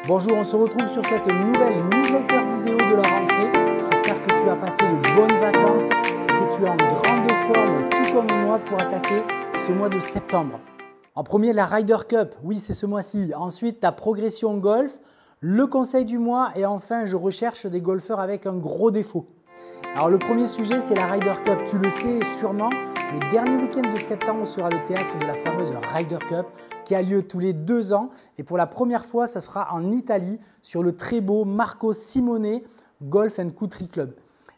Bonjour, on se retrouve sur cette nouvelle newsletter vidéo de la rentrée. J'espère que tu as passé de bonnes vacances et que tu es en grande forme, tout comme moi, pour attaquer ce mois de septembre. En premier, la Ryder Cup. Oui, c'est ce mois-ci. Ensuite, ta progression golf, le conseil du mois et enfin, je recherche des golfeurs avec un gros défaut. Alors, le premier sujet, c'est la Ryder Cup. Tu le sais sûrement, le dernier week-end de septembre sera le théâtre de la fameuse Ryder Cup qui a lieu tous les 2 ans. Et pour la première fois, ça sera en Italie sur le très beau Marco Simone Golf & Country Club.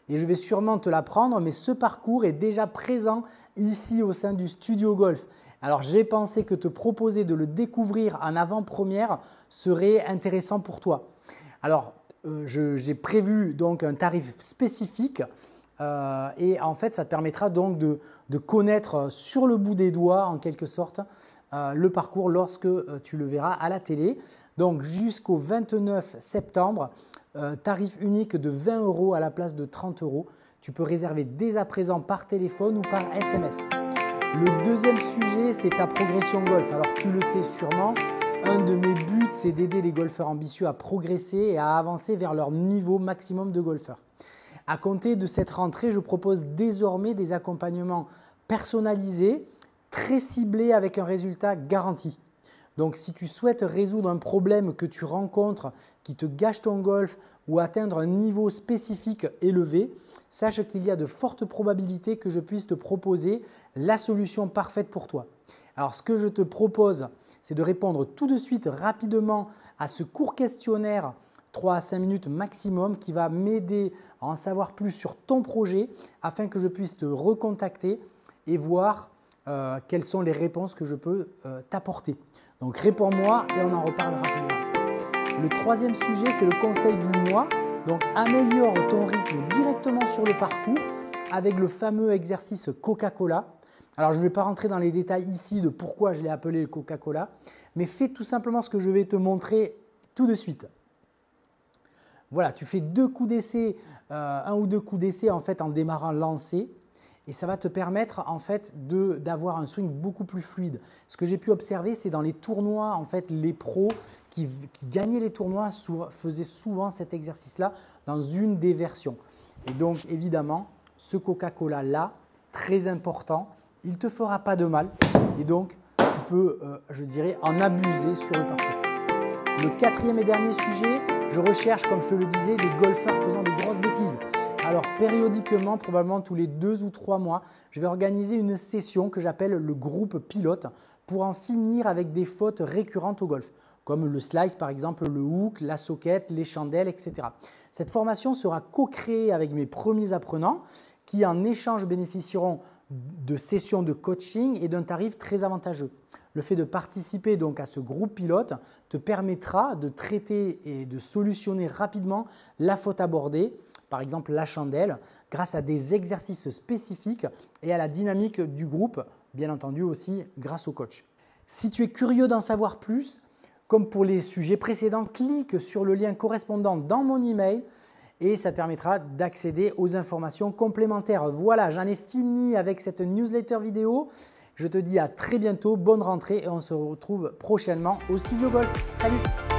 Et je vais sûrement te l'apprendre, mais ce parcours est déjà présent ici au sein du studio golf. Alors, j'ai pensé que te proposer de le découvrir en avant-première serait intéressant pour toi. Alors, j'ai prévu donc un tarif spécifique et en fait, ça te permettra donc de connaître sur le bout des doigts en quelque sorte le parcours lorsque tu le verras à la télé. Donc, jusqu'au 29 septembre, tarif unique de 20 € à la place de 30 €. Tu peux réserver dès à présent par téléphone ou par SMS. Le deuxième sujet, c'est ta progression golf. Alors, tu le sais sûrement. Un de mes buts, c'est d'aider les golfeurs ambitieux à progresser et à avancer vers leur niveau maximum de golfeur. À compter de cette rentrée, je propose désormais des accompagnements personnalisés, très ciblés avec un résultat garanti. Donc, si tu souhaites résoudre un problème que tu rencontres qui te gâche ton golf ou atteindre un niveau spécifique élevé, sache qu'il y a de fortes probabilités que je puisse te proposer la solution parfaite pour toi. Alors, ce que je te propose, c'est de répondre tout de suite rapidement à ce court questionnaire 3 à 5 minutes maximum qui va m'aider à en savoir plus sur ton projet afin que je puisse te recontacter et voir quelles sont les réponses que je peux t'apporter. Donc, réponds-moi et on en reparle rapidement. Le troisième sujet, c'est le conseil du mois. Donc, améliore ton rythme directement sur le parcours avec le fameux exercice Coca-Cola. Alors, je ne vais pas rentrer dans les détails ici de pourquoi je l'ai appelé le Coca-Cola, mais fais tout simplement ce que je vais te montrer tout de suite. Voilà, tu fais 2 coups d'essai, 1 ou 2 coups d'essai en fait en démarrant lancé et ça va te permettre en fait d'avoir un swing beaucoup plus fluide. Ce que j'ai pu observer, c'est dans les tournois, en fait, les pros qui gagnaient les tournois faisaient souvent cet exercice-là dans une des versions. Et donc, évidemment, ce Coca-Cola-là, très important, il ne te fera pas de mal et donc tu peux, je dirais, en abuser sur le parcours. Le quatrième et dernier sujet, je recherche, comme je te le disais, des golfeurs faisant des grosses bêtises. Alors, périodiquement, probablement tous les 2 ou 3 mois, je vais organiser une session que j'appelle le groupe pilote pour en finir avec des fautes récurrentes au golf, comme le slice par exemple, le hook, la socket, les chandelles, etc. Cette formation sera co-créée avec mes premiers apprenants qui en échange bénéficieront de sessions de coaching et d'un tarif très avantageux. Le fait de participer donc à ce groupe pilote te permettra de traiter et de solutionner rapidement la faute abordée, par exemple la chandelle, grâce à des exercices spécifiques et à la dynamique du groupe, bien entendu aussi grâce au coach. Si tu es curieux d'en savoir plus, comme pour les sujets précédents, clique sur le lien correspondant dans mon email et ça te permettra d'accéder aux informations complémentaires. Voilà, j'en ai fini avec cette newsletter vidéo. Je te dis à très bientôt, bonne rentrée et on se retrouve prochainement au Studio Golf. Salut!